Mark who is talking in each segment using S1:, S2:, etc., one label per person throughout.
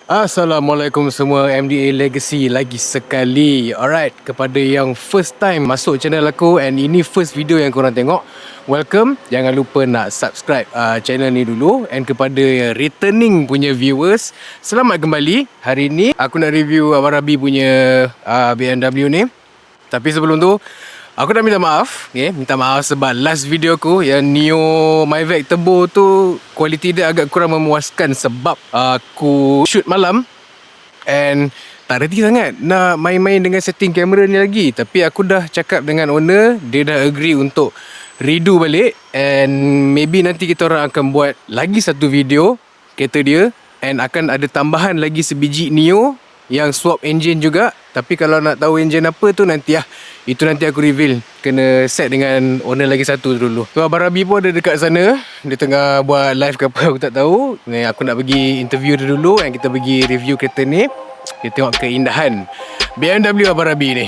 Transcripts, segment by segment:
S1: Assalamualaikum semua, MDA Legacy lagi sekali. Alright, kepada yang first time masuk channel aku and ini first video yang korang tengok, welcome. Jangan lupa nak subscribe channel ni dulu. And kepada returning punya viewers, selamat kembali. Hari ni aku nak review Abang Rabi punya BMW ni. Tapi sebelum tu, aku nak minta maaf, minta maaf sebab last video aku yang Neo Myvac Turbo tu kualiti dia agak kurang memuaskan sebab aku shoot malam and tak reti sangat nak main-main dengan setting kamera ni lagi. Tapi aku dah cakap dengan owner, dia dah agree untuk redo balik and maybe nanti kita orang akan buat lagi satu video kereta dia and akan ada tambahan lagi sebiji Neo yang swap engine juga. Tapi kalau nak tahu engine apa tu nanti itu nanti aku reveal. Kena set dengan owner lagi satu dulu. So Abang Rabi pun ada dekat sana. Dia tengah buat live ke apa aku tak tahu. Ni aku nak pergi interview dia dulu and kita pergi review kereta ni. Kita tengok keindahan BMW Abang Rabi ni.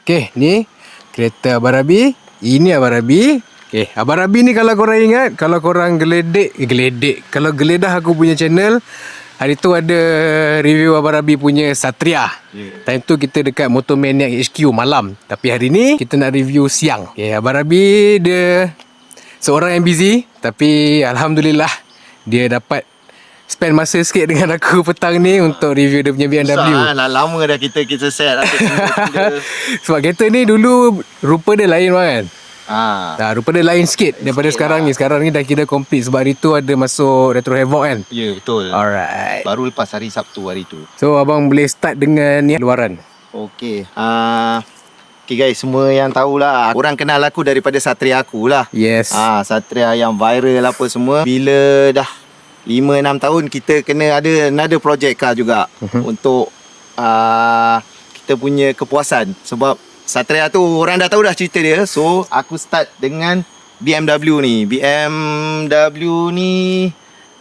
S1: Okay, ni kereta Abang Rabi. Ini Abang Rabi. Okay, Abang Rabi ni kalau korang ingat, kalau korang kalau geledah aku punya channel, hari tu ada review Abang Rabi punya Satria. Time tu kita dekat Motomaniac HQ malam. Tapi hari ni kita nak review siang. Okay, Abang Rabi dia seorang yang busy, tapi Alhamdulillah dia dapat spend masa sikit dengan aku petang ni untuk review dia punya BMW.
S2: Lama dah kita set.
S1: Sebab kereta ni dulu rupa dia lain kan. Rupa dia lain sikit daripada sekarang ni. Sekarang ni dah kira complete sebab hari tu ada masuk Retro Havoc kan.
S2: Ya, betul.
S1: Alright.
S2: Baru lepas hari Sabtu hari tu.
S1: So abang boleh start dengan ni luaran.
S2: Okay. Okay guys, semua yang tahulah, orang kenal aku daripada Satria aku lah.
S1: Yes.
S2: Satria yang viral apa semua. Bila dah 5-6 tahun kita kena ada another project car juga untuk kita punya kepuasan. Sebab Satria tu orang dah tahu dah cerita dia. So aku start dengan BMW ni. BMW ni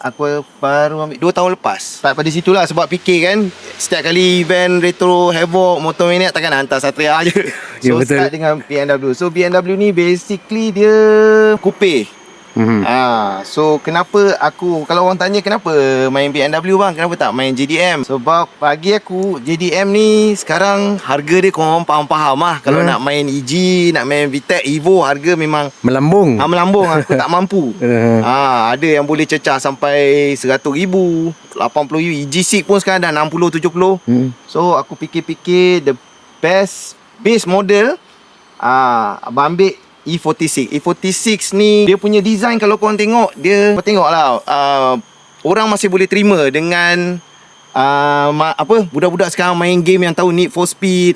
S2: aku baru ambil 2 tahun lepas. Start pada situlah sebab fikir kan, setiap kali event Retro Havoc Motomaniac takkan hantar Satria je. So
S1: betul.
S2: start dengan BMW. So BMW ni basically dia coupe. So kenapa aku, kalau orang tanya kenapa main BMW bang, kenapa tak main JDM? Sebab bagi aku JDM ni sekarang harga dia korang faham lah. Kalau nak main EG, nak main VTEC, Evo, harga memang
S1: melambung.
S2: Melambung aku tak mampu. Ada yang boleh cecah sampai 100,000, 80,000. EG6 pun sekarang dah 60-70. So aku fikir-fikir the base model, abang ambil E46. E46 ni dia punya design, kalau korang tengok, dia tengoklah, orang masih boleh terima dengan budak-budak sekarang main game yang tahu Need for Speed.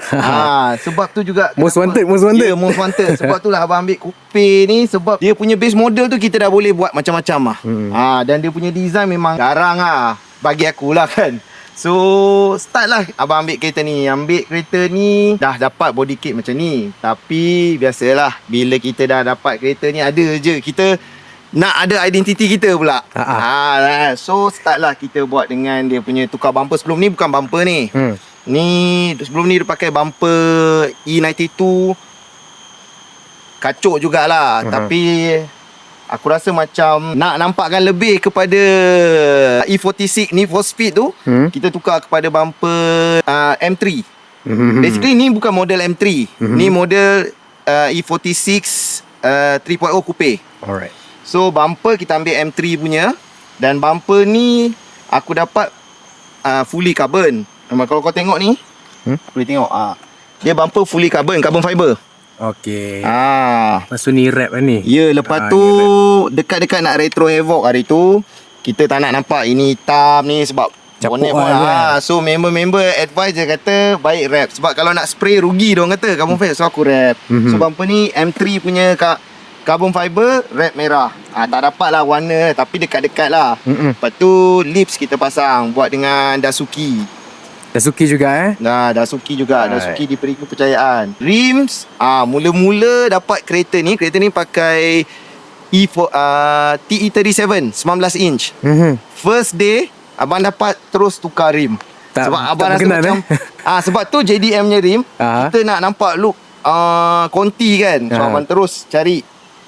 S2: Sebab tu juga
S1: Most Wanted.
S2: Ya, Most Wanted. Sebab tu lah abang ambil Coupe ni, sebab dia punya base model tu kita dah boleh buat macam-macam lah. Dan dia punya design memang garang lah bagi aku lah kan. So start lah abang ambil kereta ni. Ambil kereta ni dah dapat body kit macam ni. Tapi biasalah, bila kita dah dapat kereta ni, ada je kita nak ada identiti kita pula. So start lah kita buat dengan dia punya tukar bumper. Sebelum ni bukan bumper ni. Ni sebelum ni dia pakai bumper E92. Kacuk jugalah. Tapi aku rasa macam nak nampakkan lebih kepada E46 Need for Speed tu, kita tukar kepada bumper M3. Basically ni bukan model M3. Ni model E46 3.0 Coupe.
S1: Alright.
S2: So bumper kita ambil M3 punya. Dan bumper ni aku dapat fully carbon. Kalau kau tengok ni, boleh tengok dia bumper fully carbon fiber.
S1: Okay.
S2: Lepas
S1: tu ni wrap lah ni.
S2: Ya, lepas tu dekat-dekat nak retro havoc hari tu, kita tak nak nampak ini hitam ni sebab
S1: Capuk
S2: bonet pun So member-member advise dia kata baik wrap. Sebab kalau nak spray rugi diorang kata carbon fiber. So aku wrap. So bumper ni M3 punya carbon fiber, wrap merah. Tak dapat lah warna, tapi dekat-dekat lah. Lepas tu lips kita pasang, buat dengan Dasuki.
S1: Dasuki juga
S2: Dasuki juga. Dasuki diberi kepercayaan. Rims, mula-mula dapat kereta ni pakai TE37 19 inch. First day abang dapat terus tukar rim. Sebab abang rasa macam sebab tu JDM nya rim, kita nak nampak look konti kan. So abang terus cari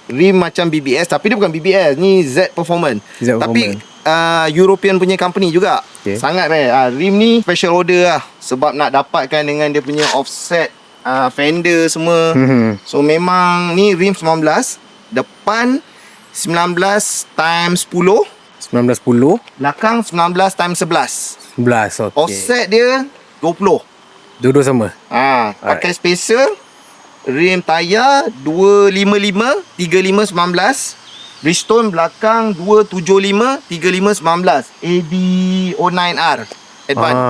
S2: rim macam BBS, tapi dia bukan BBS, ni Z Performance. Tapi European punya company juga. Sangat rare. Rim ni special order lah, sebab nak dapatkan dengan dia punya offset fender semua. So memang ni rim 19, depan 19 times 10,
S1: 1910,
S2: belakang 19 times 11.
S1: 11. Okay.
S2: Offset dia 20.
S1: Dua-dua sama.
S2: Pakai spacer, rim tayar 255 35 19, Bridgestone belakang 275 35 19, AD09R Advance.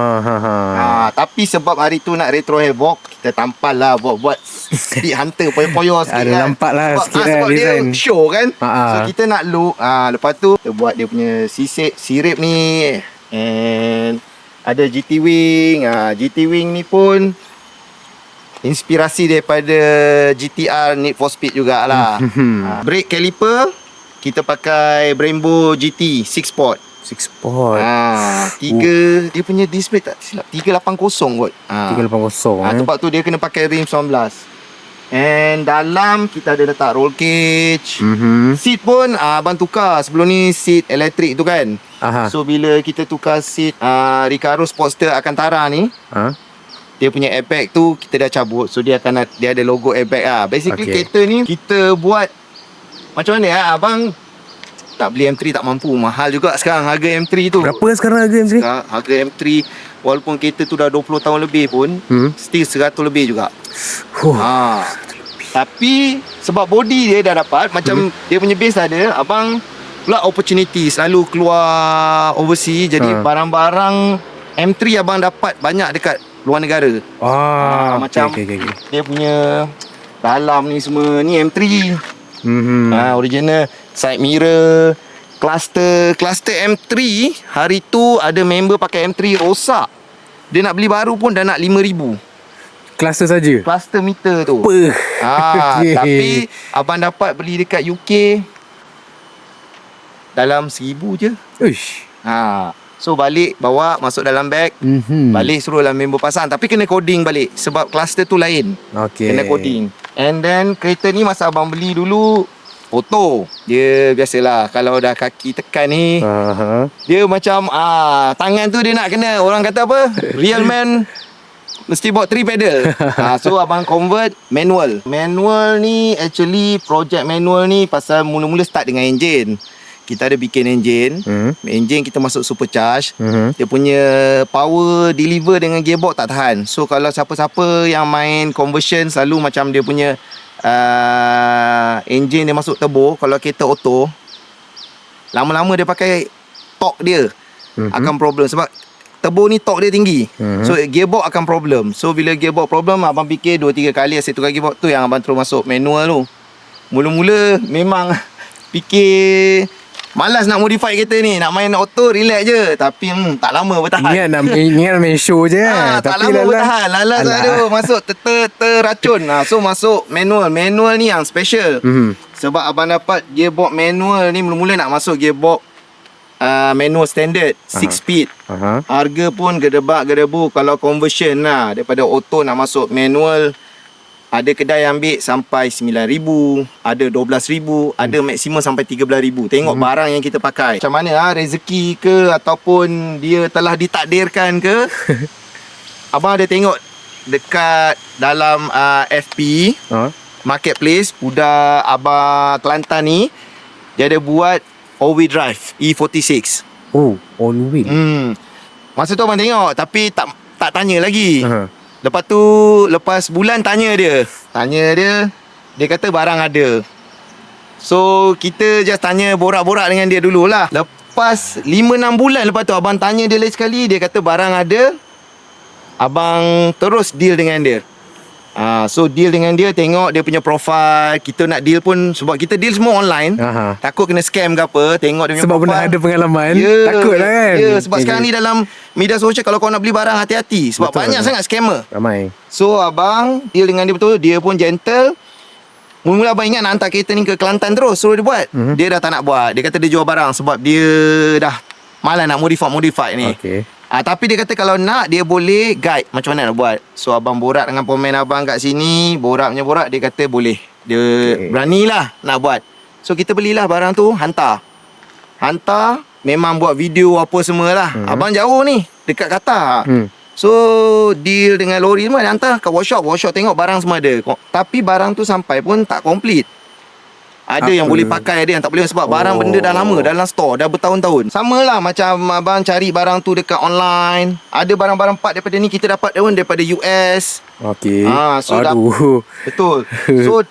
S2: Tapi sebab hari tu nak retro havoc, kita tampal lah buat Speed Hunter poyo-poyo sikit.
S1: Ada nampak lah sikit
S2: sebab dia
S1: design
S2: show kan. So kita nak look. Lepas tu kita buat dia punya sirip ni, and ada GT Wing. GT Wing ni pun inspirasi daripada GTR Need for Speed jugalah. Brake caliper kita pakai Brembo GT 6 port.
S1: 6 port.
S2: Dia punya display tak silap 380 kot.
S1: 380
S2: sebab tu dia kena pakai rim 19. And dalam kita ada letak roll cage. Seat pun abang tukar. Sebelum ni seat elektrik tu kan. So bila kita tukar seat Recaro Sportster Alcantara ni, dia punya airbag tu kita dah cabut. So dia ada logo airbag lah. Basically kereta ni kita buat macam mana abang tak beli M3 tak mampu. Mahal juga sekarang harga M3 tu.
S1: Berapa sekarang harga M3?
S2: Harga M3 walaupun kereta tu dah 20 tahun lebih pun, still 100 lebih juga. Tapi sebab body dia dah dapat, macam dia punya base ada, abang pula opportunity selalu keluar overseas. Jadi barang-barang M3 abang dapat banyak dekat luar negara. Macam dia punya dalam ni semua ni M3. Original side mirror, cluster M3. Hari tu ada member pakai M3 rosak. Dia nak beli baru pun dah nak 5,000.
S1: Cluster saja.
S2: Cluster meter tu. Tapi abang dapat beli dekat UK dalam 1,000 je. So balik bawa masuk dalam bag. Balik suruhlah member pasang. Tapi kena coding balik, sebab cluster tu lain. Kena coding. And then kereta ni masa abang beli dulu, auto. Dia biasalah kalau dah kaki tekan ni, dia macam tangan tu dia nak kena, orang kata apa, real man mesti bawa 3 pedal. So abang convert manual. Manual ni actually project manual ni pasal mula-mula start dengan engine. Kita ada bikin engine. Engine kita masuk supercharge. Dia punya power deliver dengan gearbox tak tahan. So kalau siapa-siapa yang main conversion, selalu macam dia punya engine dia masuk turbo. Kalau kereta auto, lama-lama dia pakai torque dia akan problem. Sebab turbo ni torque dia tinggi. So gearbox akan problem. So bila gearbox problem, abang fikir 2-3 kali saya tukar gearbox tu, yang abang terus masuk manual tu. Mula-mula memang fikir malas nak modify kereta ni, nak main auto relax je. Tapi tak lama bertahan.
S1: Ingat main show je.
S2: Tak lama bertahan. Lalas ada masuk terracun. So masuk manual. Manual ni yang special. Sebab abang dapat gearbox manual ni, mula-mula nak masuk gearbox manual standard 6 speed. Harga pun gedebak-gedebu. Kalau conversion lah, daripada auto nak masuk manual, ada kedai ambil sampai 9,000, ada 12,000, ada maksimum sampai 13,000. Tengok barang yang kita pakai. Macam mana rezeki ke ataupun dia telah ditakdirkan ke. Abang ada tengok dekat dalam FP Marketplace, budak abang Kelantan ni, dia ada buat all-wheel drive E46.
S1: Oh, all-wheel.
S2: Masa tu abang tengok, tapi tak tanya lagi. Lepas tu, lepas bulan tanya dia, dia kata barang ada. So kita just tanya, borak-borak dengan dia dululah. Lepas 5-6 bulan lepas tu abang tanya dia lagi sekali, dia kata barang ada. Abang terus deal dengan dia. So deal dengan dia, tengok dia punya profile. Kita nak deal pun, sebab kita deal semua online, takut kena scam ke apa. Tengok dia punya
S1: sebab
S2: profile.
S1: pernah ada pengalaman. Takut lah kan.
S2: Sebab sekarang ni dalam media sosial, kalau kau nak beli barang, hati-hati. Sebab banyak sangat scammer.
S1: Ramai.
S2: So abang deal dengan dia betul. Dia pun gentle. Mula-mula abang ingat nak hantar kereta ni ke Kelantan terus, suruh dia buat. Dia dah tak nak buat. Dia kata dia jual barang sebab dia dah malas nak modify ni. Tapi dia kata kalau nak, dia boleh guide macam mana nak buat. So abang borak dengan pomen abang kat sini, borak, dia kata boleh. Dia beranilah nak buat. So kita belilah barang tu, hantar, memang buat video apa semualah. Abang jauh ni, dekat Qatar. So deal dengan lori semua, dia hantar ke workshop tengok barang semua ada. Tapi barang tu sampai pun tak complete. Ada yang boleh pakai, ada yang tak boleh, sebab barang benda dah lama dalam store, dah bertahun-tahun. Sama lah macam abang cari barang tu dekat online. Ada barang-barang part daripada ni kita dapat daripada US. So betul. So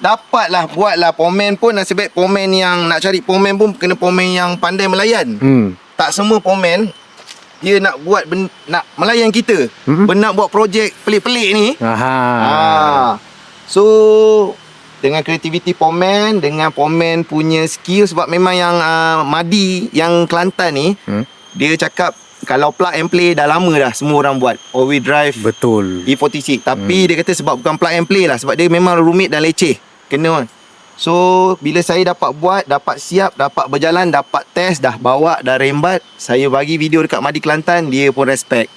S2: dapatlah, buatlah pomen pun. Nasib baik pomen yang nak cari pomen pun kena pomen yang pandai melayan. Tak semua pomen dia nak buat nak melayan kita. Nak buat projek pelik-pelik ni. So dengan kreativiti pomen, dengan pomen punya skill, sebab memang yang Madi yang Kelantan ni, dia cakap kalau plug and play dah lama dah semua orang buat all-wheel drive.
S1: Betul.
S2: E46. Tapi dia kata sebab bukan plug and play lah, sebab dia memang rumit dan leceh. Kena. So bila saya dapat buat, dapat siap, dapat berjalan, dapat test, dah bawa, dah rembat, saya bagi video dekat Madi Kelantan, dia pun respect.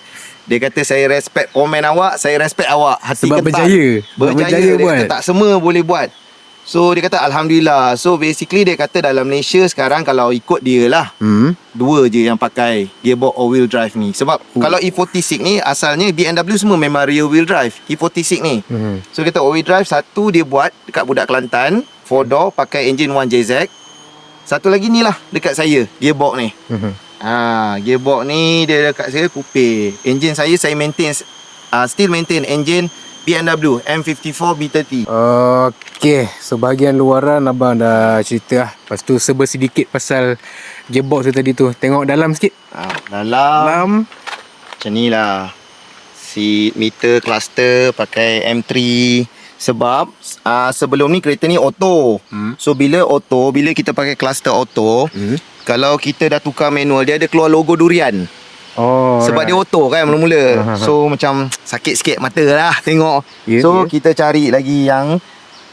S2: Dia kata saya respect komen awak, saya respect awak. Hati
S1: sebab
S2: ketat. Berjaya dia
S1: buat.
S2: kata tak semua boleh buat. So dia kata Alhamdulillah. So basically dia kata dalam Malaysia sekarang, kalau ikut dia lah, dua je yang pakai gearbox all-wheel drive ni. Sebab kalau E46 ni asalnya BMW semua memang rear wheel drive E46 ni. So dia kata all-wheel drive, satu dia buat dekat budak Kelantan, 4 door, pakai engine 1JZ. Satu lagi ni lah dekat saya, gearbox ni. Gearbox ni dia dekat saya coupe. Engine saya maintain, still maintain engine BMW M54 B30.
S1: Okey, sebahagian luaran abang dah cerita lah. Lepas tu serba sedikit pasal gearbox tu tadi tu. Tengok dalam sikit.
S2: Dalam macam ni lah. Seat, meter, cluster, pakai M3. Sebab sebelum ni kereta ni auto. So bila kita pakai cluster auto, kalau kita dah tukar manual, dia ada keluar logo durian. Sebab dia auto kan mula-mula. So macam sakit sikit mata lah tengok. Kita cari lagi yang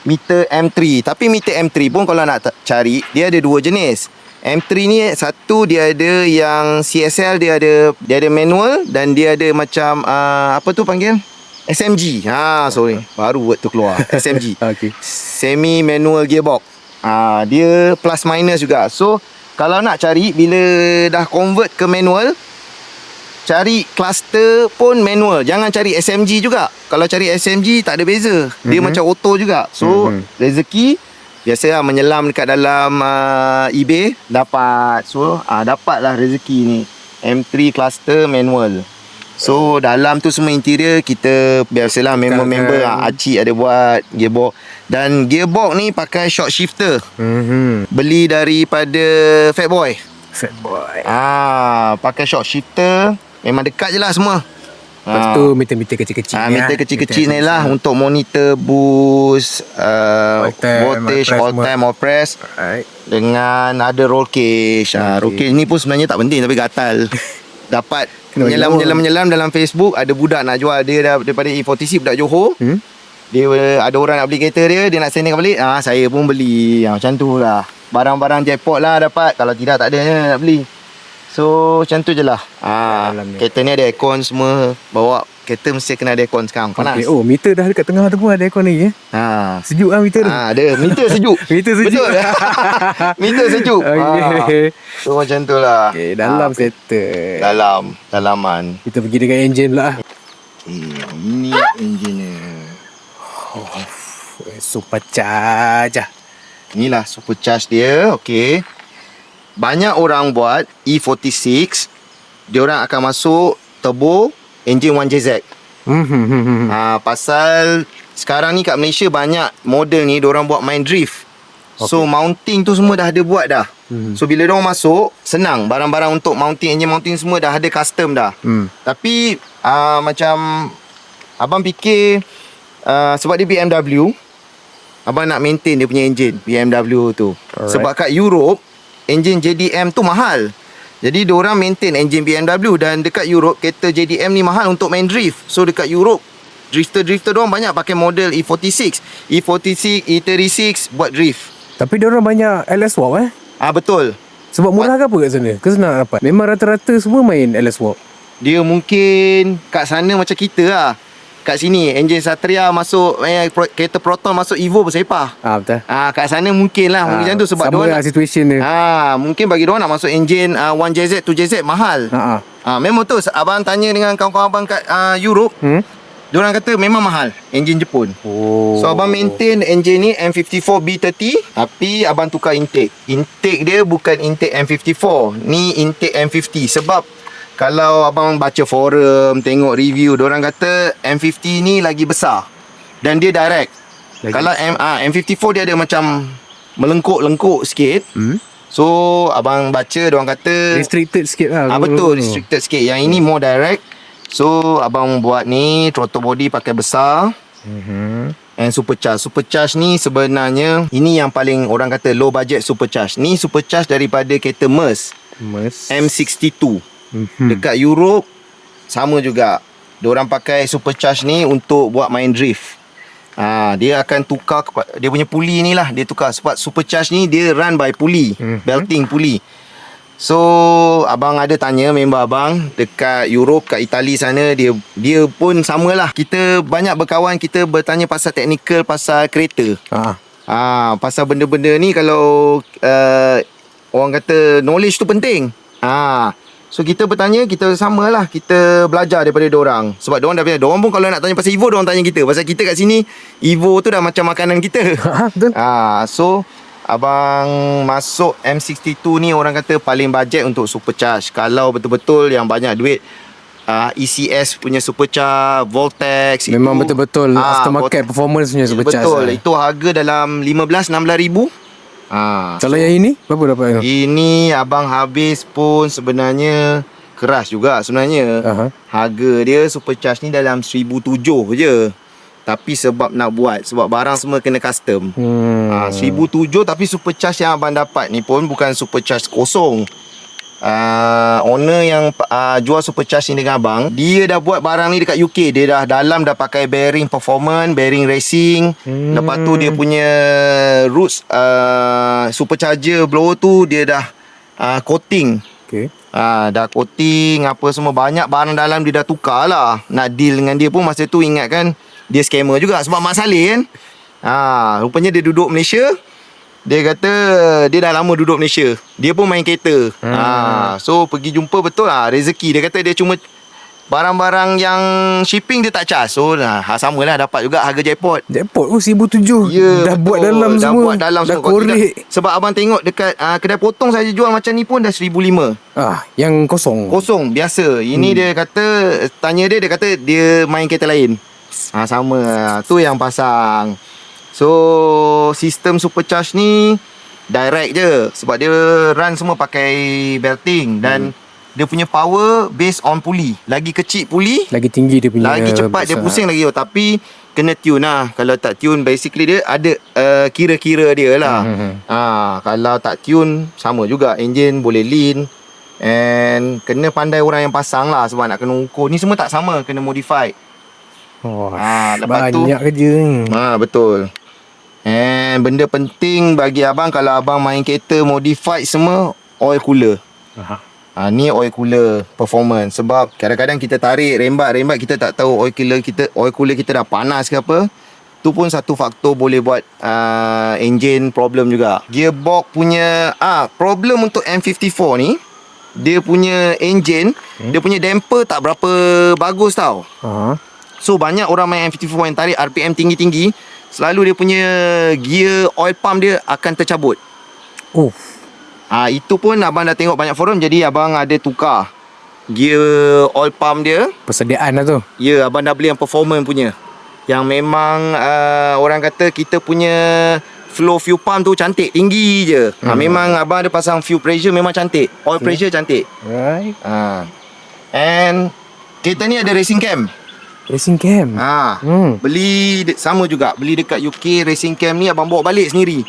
S2: meter M3. Tapi meter M3 pun kalau nak cari, dia ada dua jenis. M3 ni satu, dia ada yang CSL, dia ada manual, dan dia ada macam apa tu panggil? SMG. Sorry, baru word tu keluar. SMG. Semi manual gearbox. Dia plus minus juga. So kalau nak cari, bila dah convert ke manual, cari cluster pun manual. Jangan cari SMG juga. Kalau cari SMG tak ada beza. Dia macam auto juga. So rezeki biasa menyelam dekat dalam eBay, dapat. So dapatlah rezeki ni, M3 cluster manual. So dalam tu semua interior kita biasalah member-member Acik ada buat gearbox. Dan gearbox ni pakai shock shifter. Beli daripada Fatboy. Pakai shock shifter. Memang dekat je lah semua.
S1: Lepas tu meter-meter kecil-kecil
S2: Meter kecil-kecil ni lah untuk monitor boost, voltage, all time, all press.
S1: Alright.
S2: Dengan ada roll cage. Roll cage ni pun sebenarnya tak penting tapi gatal. Dapat menyelam dalam Facebook. Ada budak nak jual dia daripada E46, budak Johor. Dia ada orang nak beli kereta dia nak sending balik. Saya pun beli. Macam tu lah. Barang-barang jackpot lah dapat. Kalau tidak tak ada nak beli. So macam tu je lah. Kereta ni ada aircon semua. Bawa kereta mesti kena ada aircon sekarang. Panas.
S1: Okay. Oh, meter dah dekat tengah tu pun ada aircon lagi Sejuk lah meter tu.
S2: Ada. Meter sejuk.
S1: Meter sejuk.
S2: Betul. Meter sejuk.
S1: Okay.
S2: So macam tu lah.
S1: Okay, dalam settle.
S2: Dalaman.
S1: Kita pergi dengan enjin pula.
S2: Ini enjin dia.
S1: Supercharge lah.
S2: Inilah supercharge dia. Okay. Banyak orang buat E46, diorang akan masuk turbo engine 1JZ. Pasal sekarang ni kat Malaysia banyak model ni diorang buat main drift. So mounting tu semua dah ada buat dah. So bila diorang masuk, senang. Barang-barang untuk mounting, engine mounting semua dah ada custom dah. Tapi macam abang fikir sebab dia BMW, abang nak maintain dia punya engine BMW tu. Sebab kat Europe engine JDM tu mahal. Jadi diorang maintain engine BMW. Dan dekat Europe kereta JDM ni mahal untuk main drift. So dekat Europe drifter diorang banyak pakai model E46, E46, E36 buat drift.
S1: Tapi diorang banyak LS Walk
S2: Betul.
S1: Sebab murah ke apa kat sana? Ke senang dapat? Memang rata-rata semua main LS Walk.
S2: Dia mungkin kat sana macam kita lah. Kat sini enjin Satria masuk, kereta Proton masuk Evo bersepah.
S1: Betul.
S2: Kat sana mungkin lah macam tu sebab
S1: sama lah situation dia.
S2: Mungkin bagi diorang nak masuk enjin 1JZ, 2JZ mahal. Memang tu abang tanya dengan kawan-kawan abang kat Europe. Diorang kata memang mahal enjin Jepun. So abang maintain enjin ni M54B30, tapi abang tukar intake. Intake dia bukan intake M54, ni intake M50. Sebab kalau abang baca forum, tengok review, diorang kata M50 ni lagi besar dan dia direct. Kalau M54 dia ada macam melengkuk-lengkuk sikit. So abang baca diorang kata
S1: restricted sikit lah.
S2: Betul, restricted sikit. Yang ini more direct. So abang buat ni throttle body pakai besar. And supercharge. Supercharge ni sebenarnya ini yang paling orang kata low budget supercharge. Ni supercharge daripada kereta Merc M62. Dekat Europe sama juga. Diorang pakai supercharge ni untuk buat main drift. Dia akan tukar dia punya puli ni lah. Dia tukar sebab supercharge ni dia run by puli, belting puli. So abang ada tanya member abang dekat Europe, kat Itali sana, dia pun samalah. Kita banyak berkawan, kita bertanya pasal teknikal, pasal kereta. Pasal benda-benda ni kalau orang kata knowledge tu penting. So kita bertanya, kita samalah, kita belajar daripada diorang. Sebab diorang dah biasa. Diorang pun kalau nak tanya pasal Evo, diorang tanya kita. Pasal kita kat sini Evo tu dah macam makanan kita.
S1: Betul.
S2: So abang masuk M62 ni orang kata paling bajet untuk supercharge. Kalau betul-betul yang banyak duit, ECS punya supercharge, Voltex
S1: memang
S2: itu,
S1: betul-betul aftermarket performance punya supercharge.
S2: Betul. Itu harga dalam 15-16 ribu.
S1: Kalau yang ini berapa dapat?
S2: Ini abang habis pun sebenarnya keras juga sebenarnya. Harga dia supercharge ni dalam 1,700 je. Tapi sebab nak buat, sebab barang semua kena custom. 1,700 tapi supercharge yang abang dapat ni pun bukan supercharge kosong. Owner yang jual supercharge ni dengan abang, dia dah buat barang ni dekat UK. Dia dah dalam dah pakai bearing performance, bearing racing. Lepas tu dia punya roots supercharger blower tu dia dah coating. Dah coating apa semua, banyak barang dalam dia dah tukar lah. Nak deal dengan dia pun masa tu ingat kan dia scammer juga sebab Mak Saleh kan. Rupanya dia duduk Malaysia. Dia kata dia dah lama duduk Malaysia. Dia pun main kereta. So pergi jumpa betul rezeki. Dia kata dia cuma barang-barang yang shipping dia tak charge. So samalah dapat juga harga jackpot.
S1: Jackpot 1,700. Dah buat dalam
S2: dah
S1: semua.
S2: Buat dalam
S1: dah
S2: semua.
S1: korek.
S2: Sebab abang tengok dekat kedai potong saja jual macam ni pun dah 1,500.
S1: Yang kosong.
S2: Kosong biasa. Ini dia kata, tanya dia kata dia main kereta lain. Sama. Tu yang pasang. So sistem supercharge ni direct je. Sebab dia run semua pakai belting. Dan dia punya power based on puli. Lagi kecil puli,
S1: Lagi tinggi dia punya,
S2: lagi cepat dia pusing lagi. Tapi kena tune lah. Kalau tak tune, basically dia ada kira-kira dia lah. Kalau tak tune, sama juga. Engine boleh lean. And kena pandai orang yang pasang lah, sebab nak kena ukur. Ni semua tak sama, kena modify. Lepas
S1: banyak kerja ni.
S2: Betul. And benda penting bagi abang, kalau abang main kereta modified semua, oil cooler. Ni oil cooler performance. Sebab kadang-kadang kita tarik rembat kita tak tahu oil cooler kita dah panas ke apa. Tu pun satu faktor boleh buat engine problem juga. Gearbox punya problem untuk M54 ni, dia punya engine, dia punya damper tak berapa bagus tau. So banyak orang main M54 yang tarik RPM tinggi-tinggi, selalu dia punya gear oil pump dia akan tercabut. Itu pun abang dah tengok banyak forum. Jadi abang ada tukar gear oil pump dia.
S1: Persediaan lah tu.
S2: Ya, abang dah beli yang performance punya, yang memang orang kata kita punya flow fuel pump tu cantik, tinggi je. Memang abang ada pasang fuel pressure, memang cantik. Oil pressure cantik.
S1: Right.
S2: And kereta ni ada racing cam.
S1: Racing cam.
S2: Beli sama juga. Beli dekat UK. Racing cam ni abang bawa balik sendiri.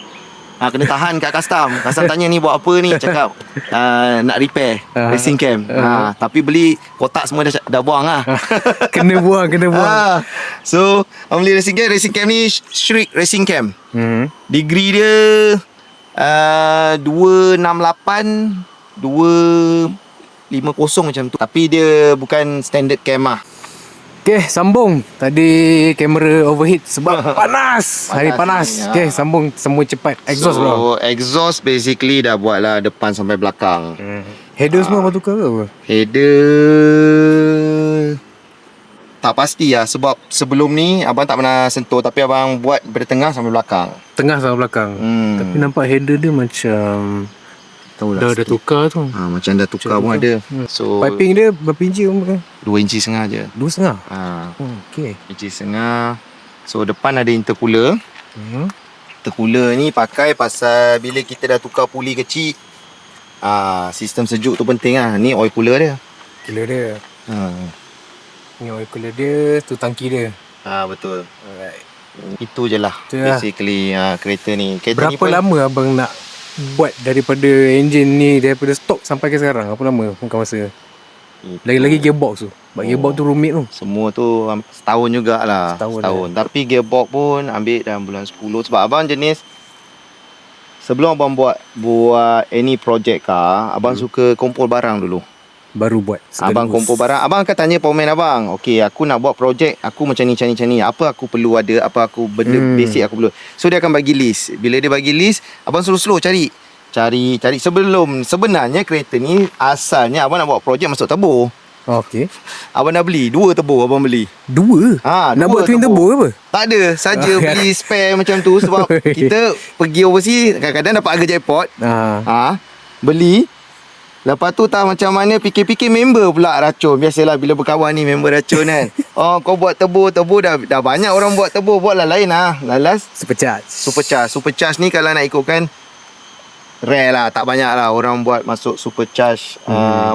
S2: Kena tahan kat custom. Custom tanya ni buat apa ni, cakap nak repair racing cam. Tapi beli kotak semua dah buang lah.
S1: Kena buang.
S2: So abang beli racing cam. Racing cam ni Shriek racing cam. Degree dia 268 250 macam tu. Tapi dia bukan standard cam lah.
S1: Okay, sambung. Tadi kamera overheat sebab panas. Hari panas. Okay, sambung semua cepat. Exhaust bro.
S2: Exhaust basically dah buat lah depan sampai belakang.
S1: Header semua abang tukar ke apa?
S2: Header tak pasti lah, sebab sebelum ni abang tak pernah sentuh. Tapi abang buat dari tengah sampai belakang.
S1: Tengah sampai belakang. Tapi nampak header dia macam dah tukar tu.
S2: Macam dah tukar pun ada. So
S1: piping dia berapa inci kan?
S2: 2 inci setengah je.
S1: 2,5? Okay.
S2: Inci setengah. So depan ada intercooler. Intercooler ni pakai pasal bila kita dah tukar puli kecil, sistem sejuk tu penting lah. Ni oil cooler dia. Ni
S1: oil cooler dia. Tu tangki dia.
S2: Betul.
S1: Alright.
S2: Itu je lah basically kereta ni.
S1: Berapa lama abang nak buat daripada engine ni, daripada stok sampai ke sekarang? Apa lama makan masa? Lagi-lagi gearbox tu. Sebab gearbox tu rumit tu.
S2: Semua tu setahun jugalah. Setahun. Tapi gearbox pun ambil dalam bulan 10. Sebab abang jenis, sebelum abang buat any project abang suka kumpul barang dulu.
S1: Baru buat
S2: abang kumpul barang. Abang akan tanya pemain abang, okay, aku nak buat projek, aku macam ni, apa aku perlu ada, apa aku benda basic aku perlu. So dia akan bagi list. Bila dia bagi list, abang slow cari. Sebenarnya kereta ni asalnya abang nak buat projek masuk turbo.
S1: Okay.
S2: Abang dah beli 2 turbo. Abang beli
S1: 2? Nak buat twin turbo ke apa?
S2: Tak ada, saja beli spare macam tu. Sebab kita pergi overseas, kadang-kadang dapat harga jackpot. Beli. Lepas tu tak macam mana, fikir-fikir member pula racun. Biasalah bila berkawan ni member racun kan. Kau buat turbo dah banyak orang buat turbo, buatlah lain lah. Lalas Supercharge ni kalau nak ikutkan rare lah, tak banyak lah orang buat masuk supercharge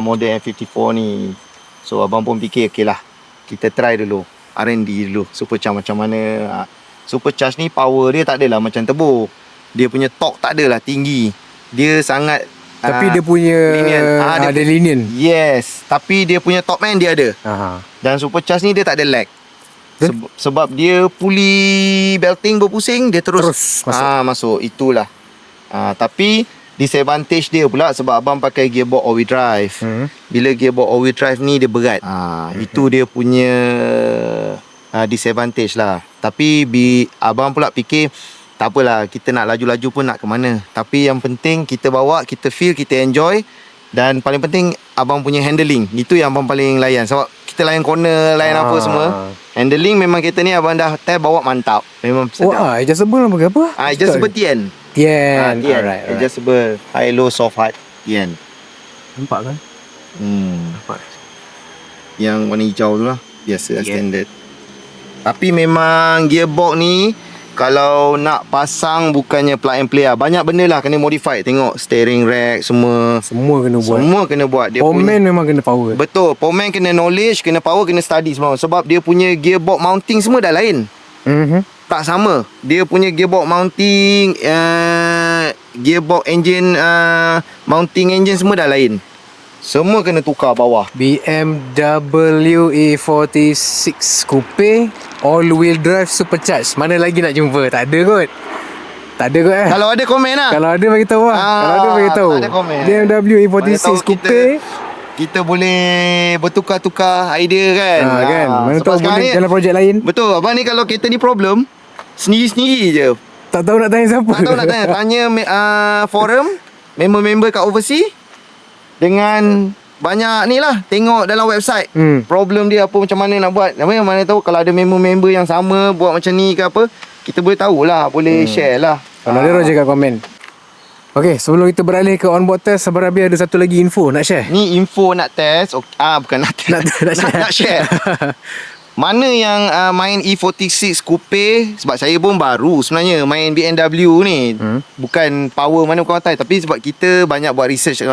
S2: model M54 ni. So abang pun fikir, okay lah, kita try dulu R&D dulu supercharge macam mana. Supercharge ni power dia tak adalah macam turbo. Dia punya torque tak adalah tinggi. Dia sangat
S1: tapi dia punya ada linian.
S2: Yes. Tapi dia punya top man dia ada. Dan supercharge ni dia tak ada lag. Sebab dia puli belting berpusing, dia terus masuk. Itulah. Tapi disadvantage dia pula sebab abang pakai gearbox all-wheel drive. Bila gearbox all-wheel drive ni dia berat. Itu dia punya disadvantage lah. Tapi abang pula fikir, tak apalah, kita nak laju-laju pun nak ke mana. Tapi yang penting kita bawa, kita feel, kita enjoy. Dan paling penting abang punya handling. Itu yang abang paling layan. Sebab kita layan corner, layan apa semua. Handling memang kereta ni abang dah test bawa mantap. Memang sedap.
S1: Adjustable apa?
S2: Adjustable Tian.
S1: Alright.
S2: Adjustable high low soft hard Tian.
S1: Nampak kan?
S2: Nampak. Yang warna hijau tu lah. Biasa standard. Tapi memang gearbox ni, kalau nak pasang bukannya plug and play lah. Banyak benda lah kena modify. Tengok steering rack semua.
S1: Semua kena buat.
S2: Semua kena buat. Dia
S1: Powerman memang kena power.
S2: Betul. Powerman kena knowledge, kena power, kena study semua. Sebab dia punya gearbox mounting semua dah lain. Tak sama. Dia punya gearbox mounting, gearbox engine, mounting engine semua dah lain. Semua kena tukar bawah.
S1: BMW E46 Coupe all wheel drive supercharged. Mana lagi nak jumpa? Tak ada kot. Tak ada kot
S2: Kalau ada komen lah.
S1: Kalau ada bagi tahu lah. Kalau ada bagi tahu.
S2: Tak ada komen.
S1: BMW E46 Coupe.
S2: Kita boleh bertukar-tukar idea kan.
S1: Kan. Mana tahu boleh dalam projek lain.
S2: Betul. Abang ni kalau kereta ni problem, sendiri-sendiri je.
S1: Tak tahu nak tanya siapa.
S2: Tak tahu nak tanya. Tanya forum, member-member kat overseas. Dengan banyak ni lah, tengok dalam website problem dia apa, macam mana nak buat. Mana tahu kalau ada member-member yang sama buat macam ni ke apa, kita boleh tahulah, boleh share lah.
S1: Kalau ada je kat komen. Okay, sebelum kita beralih ke onboard test, Sabar Rabi ada satu lagi info nak share.
S2: Ni info nak test. Bukan nak test. Nak share. Mana yang main E46 Coupe, sebab saya pun baru sebenarnya main BMW ni. Bukan power mana bukan tahu, tapi sebab kita banyak buat research.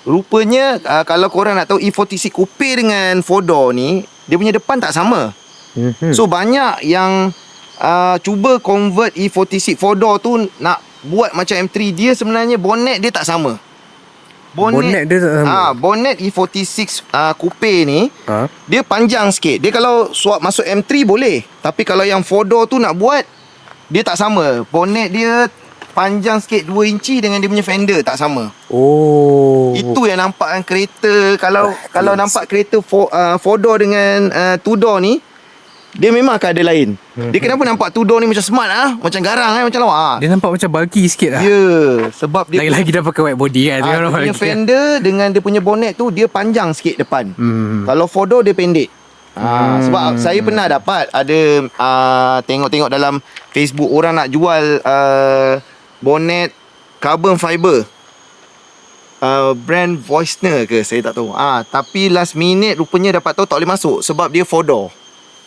S2: Rupanya kalau korang nak tahu E46 Coupe dengan 4-door ni, dia punya depan tak sama. So banyak yang cuba convert E46 4-door tu nak buat macam M3. Dia sebenarnya bonnet dia tak sama. Bonnet
S1: dia tak sama.
S2: Bonnet E46 Coupe ni dia panjang sikit. Dia kalau swap masuk M3 boleh, tapi kalau yang 4-door tu nak buat, dia tak sama. Bonnet dia panjang sikit 2 inci dengan dia punya fender tak sama. Itu yang nampakkan kereta. Kalau nampak kereta 4-door dengan 2-door ni, dia memang akan ada lain. Dia kenapa nampak 2-door ni macam smart macam garang macam lawa.
S1: Dia nampak macam bulky sikit lah.
S2: Ya, sebab dia
S1: lagi-lagi dah pakai white body kan.
S2: dia punya fender dengan dia punya bonnet tu dia panjang sikit depan. Kalau 4-door dia pendek. Sebab saya pernah dapat ada tengok-tengok dalam Facebook orang nak jual bonnet carbon fiber, brand Voicner ke saya tak tahu. Tapi last minute rupanya dapat tahu tak boleh masuk sebab dia 4-door.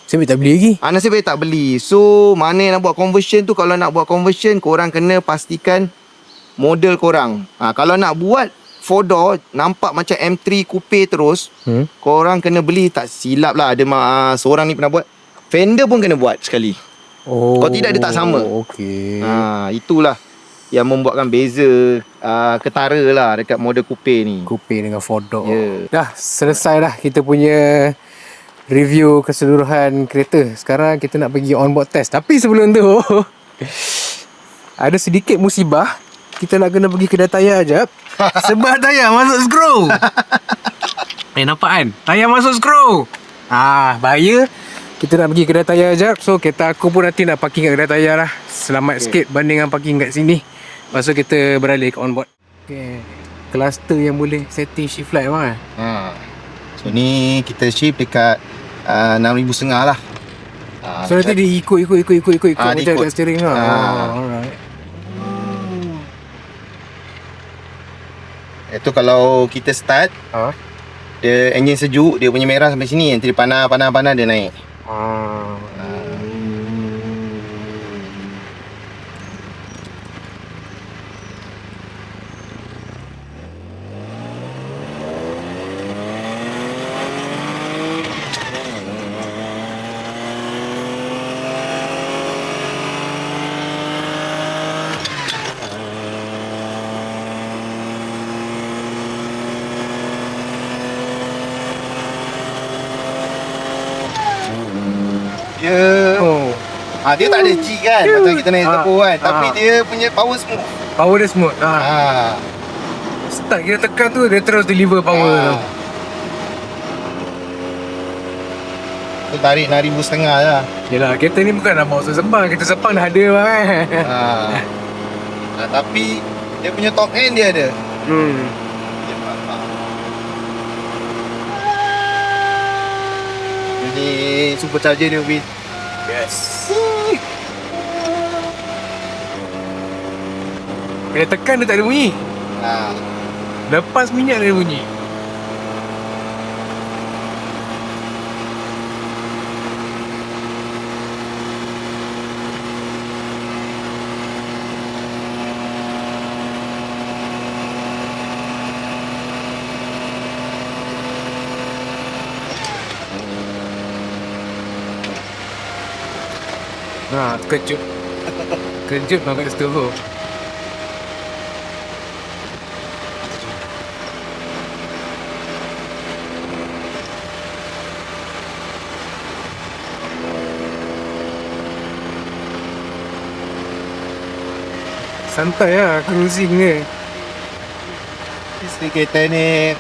S1: Saya tak beli lagi.
S2: Nasib baik tak beli. So mana yang nak buat conversion tu, kalau nak buat conversion korang kena pastikan model korang. Kalau nak buat 4-door nampak macam M3 Coupe terus, korang kena beli, tak silap lah, ada seorang ni pernah buat, fender pun kena buat sekali. Kalau tidak dia tak sama. Itulah yang membuatkan beza ketara lah dekat model coupe ni.
S1: Coupe dengan 4-door. Dah selesai dah kita punya review keseluruhan kereta. Sekarang kita nak pergi onboard test. Tapi sebelum tu ada sedikit musibah. Kita nak kena pergi kedai tayar jap. Sebab tayar masuk skru. Nampak kan? Tayar masuk skru. Bahaya. Kita nak pergi kedai tayar jap. So kereta aku pun nanti nak parking kat kedai tayar lah. Selamat sikit banding dengan parking kat sini. Lepas tu kita beralih ke onboard. Cluster yang boleh setting shift light bang.
S2: So ni kita shift dekat 6,500 lah.
S1: So nanti dia ikut macam dekat steering lah. Alright.
S2: Itu kalau kita start, dia enjin sejuk, dia punya merah sampai sini. Nanti dia panas dia naik. Dia tak ada G kan, macam kita naik turbo kan. Tapi dia punya power smooth.
S1: Power dia smooth. Start kita tekan tu, dia terus deliver power tu.
S2: Tu tarik 6,500 lah.
S1: Yelah, kereta ni bukan nak bawa sepang. Kereta sepang dah ada lah kan.
S2: Tapi dia punya top end dia ada. Dia jadi supercharger dia Win.
S1: Yes. Bila tekan dia tak ada bunyi. Lepas minyak dia ada bunyi. Ha, kejut. Kejut bang kat situ tu. Santai lah cruising ni.
S2: Isteri kereta ni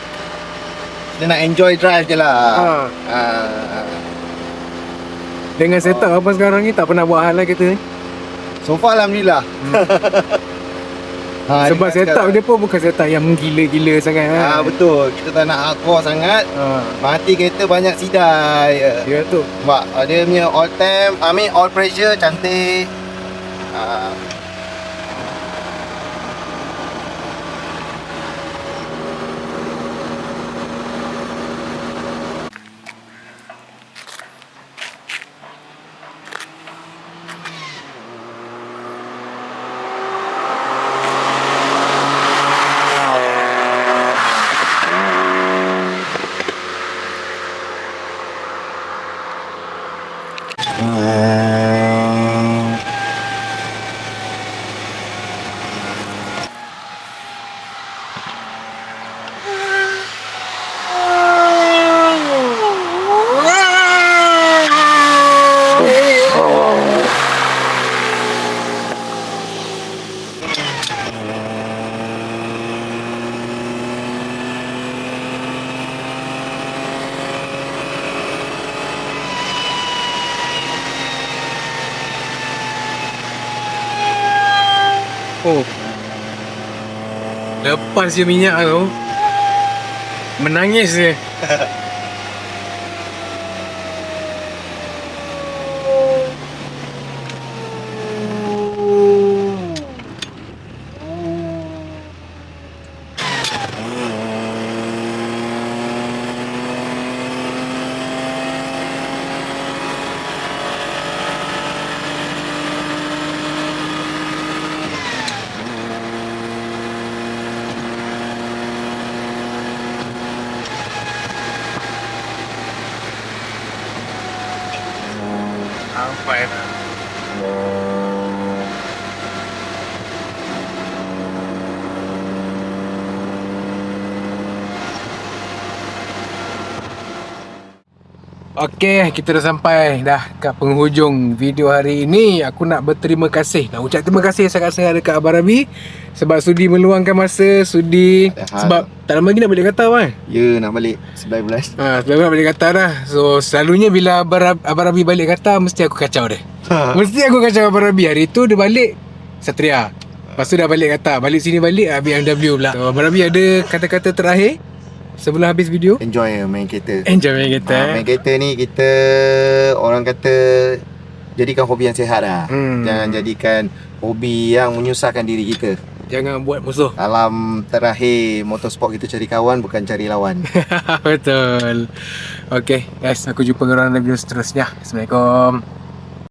S2: dia nak enjoy drive je lah.
S1: Dengan setup apa sekarang ni tak pernah buat hal lah kita ni.
S2: So far Alhamdulillah.
S1: Sebab setup dia pun bukan setup yang gila-gila sangat kan.
S2: Betul. Kita tak nak hardcore sangat. Mati kereta banyak sidai.
S1: Ya tu.
S2: Sebab dia punya all temp, all pressure cantik.
S1: Oh. Lepas je minyak tu menangis je. Sampai dah. Okey, kita dah sampai dah kat penghujung video hari ini. Aku nak berterima kasih, nak ucap terima kasih sangat-sangat dekat Abang Rabi sebab sudi meluangkan masa, sudi sebab tak lama lagi nak balik Qatar kan?
S2: Ya, nak balik 11.
S1: Sebab nak balik Qatar dah. So selalunya bila Abang Rabi balik Qatar mesti aku kacau dia. Mesti aku kacau Abang Rabi. Hari tu dia balik Satria. Lepas tu dah balik Qatar. Balik sini balik BMW pula. So Abang Rabi ada kata-kata terakhir sebelum habis video?
S2: Enjoy main kereta.
S1: Enjoy main kereta.
S2: Main kereta ni kita orang kata jadikan hobi yang sihat lah. Jangan jadikan hobi yang menyusahkan diri kita.
S1: Jangan buat musuh.
S2: Dalam terakhir motorsport kita cari kawan bukan cari lawan.
S1: Betul. Okay guys, aku jumpa korang dalam video seterusnya. Assalamualaikum.